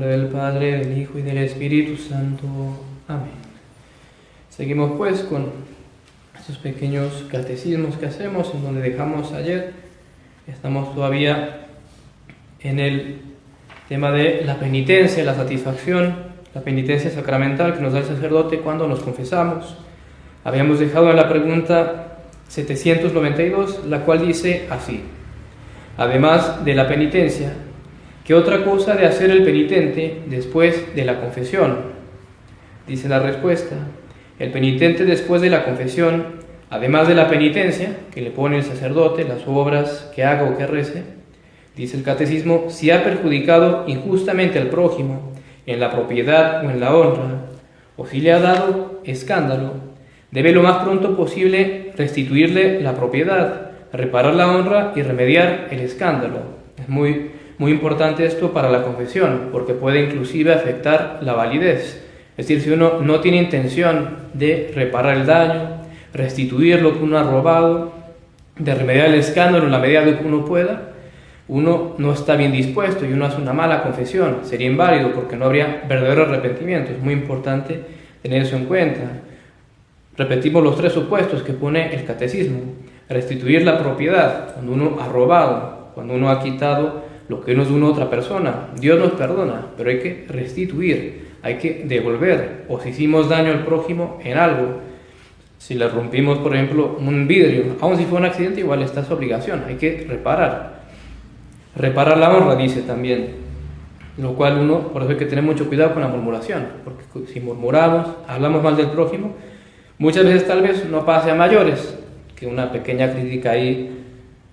del Padre, del Hijo y del Espíritu Santo. Amén. Seguimos pues con estos pequeños catecismos que hacemos, en donde dejamos ayer. Estamos todavía en el tema de la penitencia, la satisfacción, la penitencia sacramental que nos da el sacerdote cuando nos confesamos. Habíamos dejado en la pregunta 792, la cual dice así: además de la penitencia, ¿qué otra cosa ha de hacer el penitente después de la confesión? Dice la respuesta: el penitente después de la confesión, además de la penitencia que le pone el sacerdote, las obras que haga o que rece, dice el catecismo, si ha perjudicado injustamente al prójimo en la propiedad o en la honra, o si le ha dado escándalo, debe lo más pronto posible restituirle la propiedad, reparar la honra y remediar el escándalo. Es muy importante esto para la confesión, porque puede inclusive afectar la validez. Es decir, si uno no tiene intención de reparar el daño, restituir lo que uno ha robado, de remediar el escándalo en la medida de que uno pueda, uno no está bien dispuesto y uno hace una mala confesión. Sería inválido porque no habría verdadero arrepentimiento. Es muy importante tener eso en cuenta. Repetimos los tres supuestos que pone el catecismo. Restituir la propiedad, cuando uno ha robado, cuando uno ha quitado lo que no es de una otra persona. Dios nos perdona, pero hay que restituir, hay que devolver. O si hicimos daño al prójimo en algo, si le rompimos, por ejemplo, un vidrio, aun si fue un accidente, igual está su obligación, hay que reparar. Reparar la honra, dice también, lo cual uno, por eso hay que tener mucho cuidado con la murmuración, porque si murmuramos, hablamos mal del prójimo, muchas veces tal vez no pase a mayores, que una pequeña crítica ahí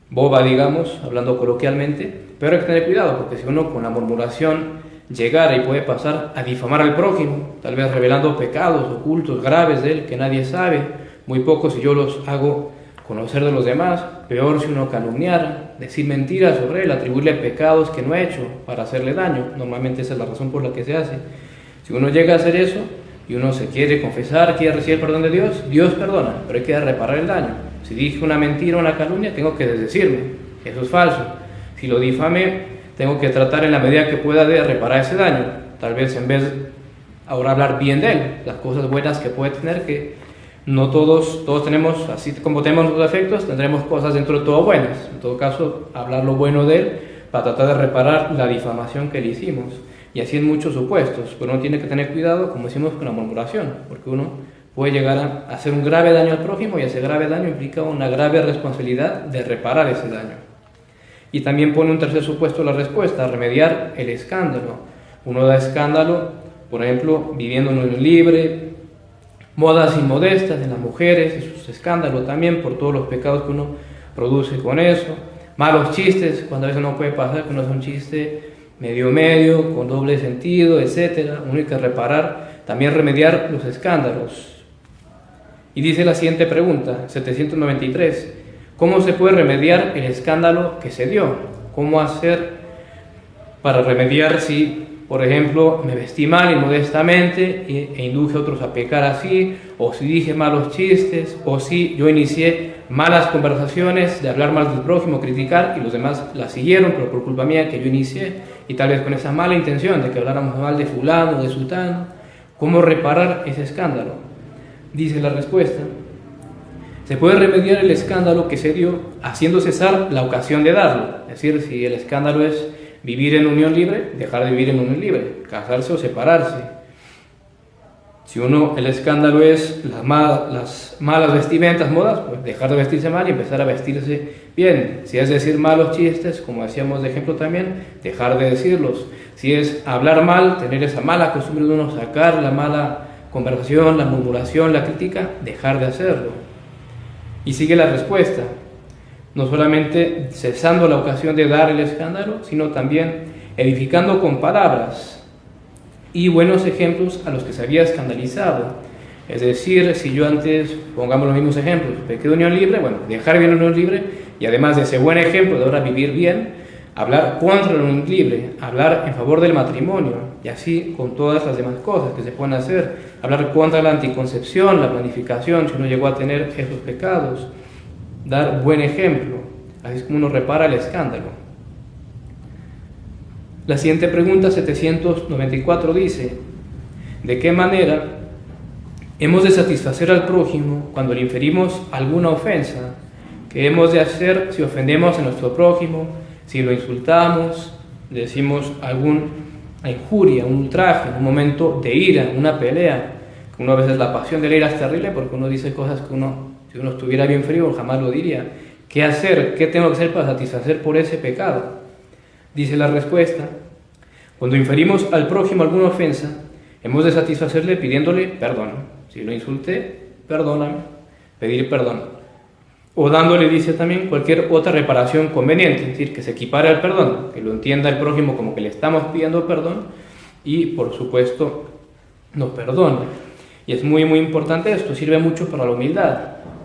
boba, digamos, hablando coloquialmente, pero hay que tener cuidado, porque si uno con la murmuración llegara y puede pasar a difamar al prójimo, tal vez revelando pecados ocultos, graves de él, que nadie sabe, muy pocos si yo los hago conocer de los demás, peor si uno calumniara, decir mentiras sobre él, atribuirle pecados que no ha hecho para hacerle daño. Normalmente esa es la razón por la que se hace. Si uno llega a hacer eso y uno se quiere confesar, quiere recibir el perdón de Dios, Dios perdona, pero hay que reparar el daño. Si dije una mentira o una calumnia, tengo que desdecirme, eso es falso. Si lo difamé, tengo que tratar en la medida que pueda de reparar ese daño. Tal vez en vez ahora hablar bien de él, las cosas buenas que puede tener, que no todos tenemos, así como tenemos los defectos, tendremos cosas dentro de todo buenas. En todo caso, hablar lo bueno de él para tratar de reparar la difamación que le hicimos. Y así en muchos supuestos, pero uno tiene que tener cuidado, como decimos, con la murmuración, porque uno puede llegar a hacer un grave daño al prójimo y ese grave daño implica una grave responsabilidad de reparar ese daño. Y también pone un tercer supuesto la respuesta, remediar el escándalo. Uno da escándalo, por ejemplo, viviendo en unión libre, modas inmodestas en las mujeres, eso es escándalo también por todos los pecados que uno produce con eso. Malos chistes, cuando a veces no puede pasar que uno hace un chiste medio, con doble sentido, etc. Uno hay que reparar, también remediar los escándalos. Y dice la siguiente pregunta, 793, ¿cómo se puede remediar el escándalo que se dio? ¿Cómo hacer para remediar si, por ejemplo, me vestí mal inmodestamente e induje a otros a pecar así, o si dije malos chistes, o si yo inicié malas conversaciones de hablar mal del prójimo, criticar, y los demás la siguieron, pero por culpa mía que yo inicié, y tal vez con esa mala intención de que habláramos mal de fulano, de sultano? ¿Cómo reparar ese escándalo? Dice la respuesta: se puede remediar el escándalo que se dio haciendo cesar la ocasión de darlo. Es decir, si el escándalo es vivir en unión libre, dejar de vivir en unión libre, casarse o separarse. Si el escándalo es las malas vestimentas, modas, pues dejar de vestirse mal y empezar a vestirse bien. Si es decir malos chistes, como decíamos de ejemplo también, dejar de decirlos. Si es hablar mal, tener esa mala costumbre de uno sacar la mala conversación, la murmuración, la crítica, dejar de hacerlo. Y sigue la respuesta: no solamente cesando la ocasión de dar el escándalo, sino también edificando con palabras y buenos ejemplos a los que se había escandalizado. Es decir, si yo antes, pongamos los mismos ejemplos, pequé de unión libre, bueno, dejar bien la unión libre y además de ese buen ejemplo de ahora vivir bien, hablar contra la unión libre, hablar en favor del matrimonio y así con todas las demás cosas que se pueden hacer, hablar contra la anticoncepción, la planificación, si uno llegó a tener esos pecados, dar buen ejemplo. Así es como uno repara el escándalo. La siguiente pregunta, 794, dice: ¿de qué manera hemos de satisfacer al prójimo cuando le inferimos alguna ofensa? ¿Qué hemos de hacer si ofendemos a nuestro prójimo, si lo insultamos, le decimos alguna injuria, un ultraje, un momento de ira, una pelea? Que uno a veces la pasión de la ira es terrible porque uno dice cosas que si uno estuviera bien frío jamás lo diría. ¿Qué hacer? ¿Qué tengo que hacer para satisfacer por ese pecado? Dice la respuesta: cuando inferimos al prójimo alguna ofensa, hemos de satisfacerle pidiéndole perdón. Si lo insulté, perdóname, pedir perdón. O dándole, dice también, cualquier otra reparación conveniente, es decir, que se equipare al perdón, que lo entienda el prójimo como que le estamos pidiendo perdón y, por supuesto, nos perdone. Y es muy, muy importante esto, sirve mucho para la humildad.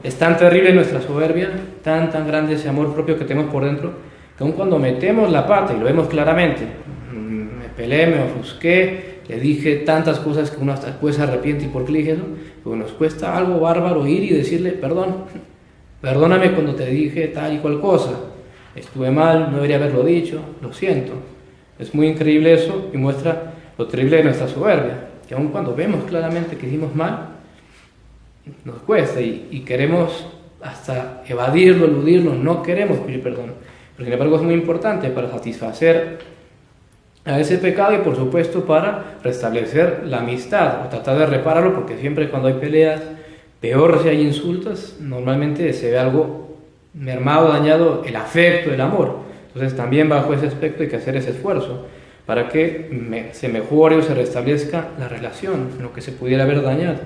Es tan terrible nuestra soberbia, tan grande ese amor propio que tenemos por dentro, que aun cuando metemos la pata, y lo vemos claramente, me peleé, me ofusqué, le dije tantas cosas que uno hasta después se arrepiente, ¿y por qué le dije eso? Pues nos cuesta algo bárbaro ir y decirle perdón. Perdóname cuando te dije tal y cual cosa, estuve mal, no debería haberlo dicho, lo siento. Es muy increíble eso y muestra lo terrible de nuestra soberbia, que aun cuando vemos claramente que hicimos mal, nos cuesta y queremos hasta evadirlo, eludirlo, no queremos pedir perdón. Pero sin embargo es muy importante para satisfacer a ese pecado y por supuesto para restablecer la amistad o tratar de repararlo, porque siempre cuando hay peleas, peor si hay insultos, normalmente se ve algo mermado, dañado el afecto, el amor. Entonces también bajo ese aspecto hay que hacer ese esfuerzo para que se mejore o se restablezca la relación, lo que se pudiera haber dañado.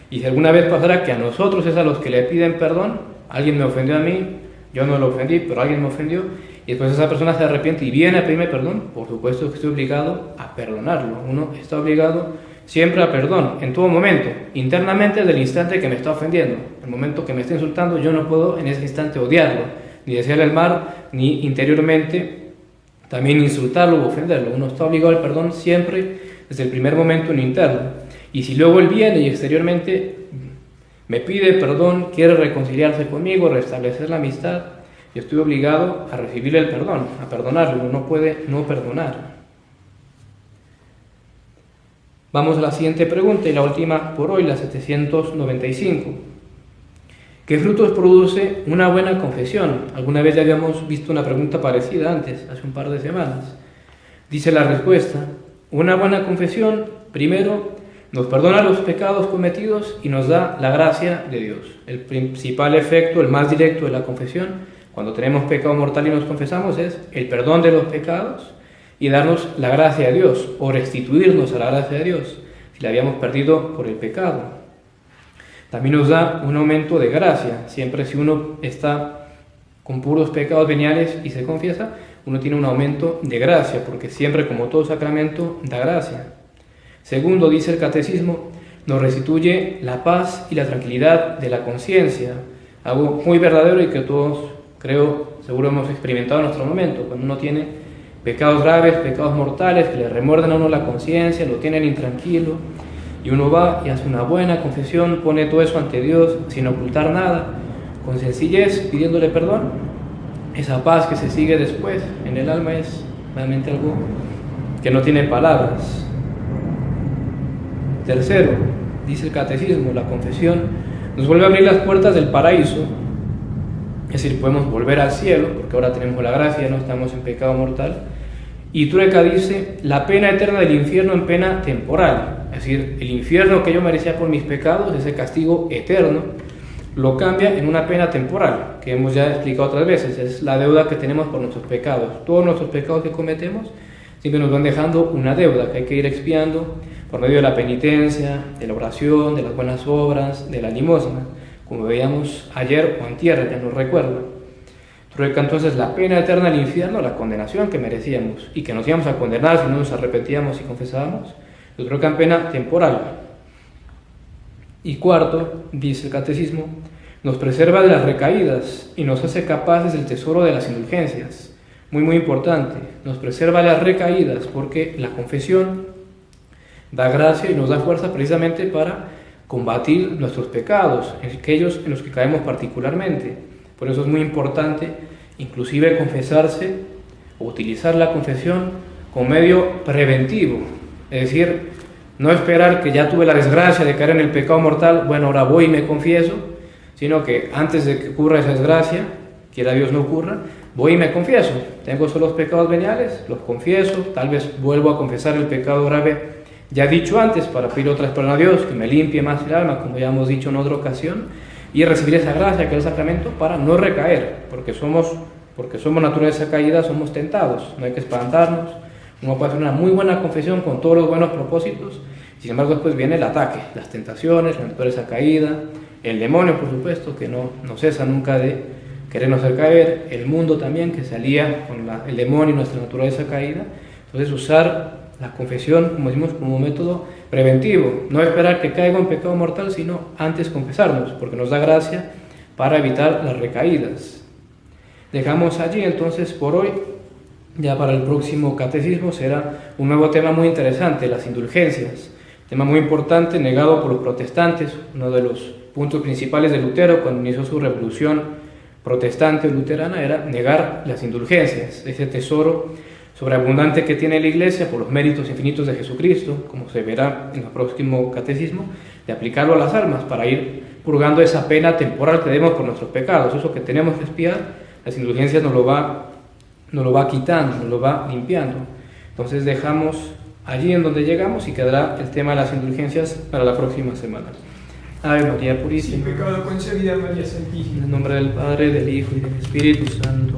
Y si alguna vez pasara que a nosotros es a los que le piden perdón, alguien me ofendió a mí, yo no lo ofendí, pero alguien me ofendió, y después esa persona se arrepiente y viene a pedirme perdón, por supuesto que estoy obligado a perdonarlo. Uno está obligado siempre a perdón, en todo momento, internamente desde el instante que me está ofendiendo. El momento que me está insultando, yo no puedo en ese instante odiarlo, ni desearle el mal, ni interiormente también insultarlo o ofenderlo. Uno está obligado al perdón siempre desde el primer momento en interno. Y si luego él viene y exteriormente me pide perdón, quiere reconciliarse conmigo, restablecer la amistad, yo estoy obligado a recibirle el perdón, a perdonarlo. Uno no puede no perdonar. Vamos a la siguiente pregunta y la última por hoy, la 795. ¿Qué frutos produce una buena confesión? Alguna vez ya habíamos visto una pregunta parecida antes, hace un par de semanas. Dice la respuesta: una buena confesión, primero, nos perdona los pecados cometidos y nos da la gracia de Dios. El principal efecto, el más directo de la confesión, cuando tenemos pecado mortal y nos confesamos, es el perdón de los pecados y darnos la gracia de Dios, o restituirnos a la gracia de Dios, si la habíamos perdido por el pecado. También nos da un aumento de gracia. Siempre si uno está con puros pecados veniales y se confiesa, uno tiene un aumento de gracia, porque siempre, como todo sacramento, da gracia. Segundo, dice el Catecismo, nos restituye la paz y la tranquilidad de la conciencia, algo muy verdadero y que todos, creo, seguro hemos experimentado en nuestro momento, cuando uno tiene pecados graves, pecados mortales que le remuerden a uno la conciencia, lo tienen intranquilo, y uno va y hace una buena confesión, pone todo eso ante Dios sin ocultar nada, con sencillez, pidiéndole perdón. Esa paz que se sigue después en el alma es realmente algo que no tiene palabras. Tercero, dice el Catecismo, la confesión nos vuelve a abrir las puertas del paraíso, es decir, podemos volver al cielo, porque ahora tenemos la gracia, no estamos en pecado mortal. Y Trueca dice, la pena eterna del infierno en pena temporal, es decir, el infierno que yo merecía por mis pecados, ese castigo eterno, lo cambia en una pena temporal, que hemos ya explicado otras veces, es la deuda que tenemos por nuestros pecados. Todos nuestros pecados que cometemos siempre nos van dejando una deuda que hay que ir expiando por medio de la penitencia, de la oración, de las buenas obras, de la limosna, como veíamos ayer o antier, ya no recuerdo. Trueca entonces la pena eterna del infierno, la condenación que merecíamos y que nos íbamos a condenar si no nos arrepentíamos y confesábamos, lo trueca en pena temporal. Y cuarto, dice el Catecismo, nos preserva de las recaídas y nos hace capaces del tesoro de las indulgencias. Muy, muy importante, nos preserva de las recaídas porque la confesión da gracia y nos da fuerza precisamente para combatir nuestros pecados, aquellos en los que caemos particularmente. Por eso es muy importante inclusive confesarse o utilizar la confesión como medio preventivo, es decir, no esperar que ya tuve la desgracia de caer en el pecado mortal, bueno, ahora voy y me confieso, sino que antes de que ocurra esa desgracia, quiera Dios no ocurra, voy y me confieso. Tengo solo los pecados veniales, los confieso, tal vez vuelvo a confesar el pecado grave ya dicho antes para pedir otra vez perdón a Dios, que me limpie más el alma, como ya hemos dicho en otra ocasión, y recibir esa gracia que es el sacramento para no recaer, porque somos naturaleza caída, somos tentados, no hay que espantarnos. Uno puede hacer una muy buena confesión con todos los buenos propósitos, sin embargo después viene el ataque, las tentaciones, la naturaleza caída, el demonio por supuesto, que no cesa nunca de querernos hacer caer, el mundo también, que se alía con el demonio y nuestra naturaleza caída. Entonces usar la confesión, como decimos, como método preventivo, no esperar que caiga en pecado mortal, sino antes confesarnos, porque nos da gracia para evitar las recaídas. Dejamos allí entonces por hoy. Ya para el próximo catecismo será un nuevo tema muy interesante, las indulgencias, tema muy importante, negado por los protestantes, uno de los puntos principales de Lutero cuando inició su revolución protestante o luterana era negar las indulgencias, ese tesoro sobreabundante que tiene la Iglesia por los méritos infinitos de Jesucristo, como se verá en el próximo catecismo, de aplicarlo a las almas para ir purgando esa pena temporal que debemos por nuestros pecados, eso que tenemos que expiar, las indulgencias nos lo va quitando, nos lo va limpiando. Entonces dejamos allí en donde llegamos y quedará el tema de las indulgencias para la próxima semana. Ave María Purísima. Sin pecado concebida, María Santísima. En el nombre del Padre, del Hijo y del Espíritu Santo.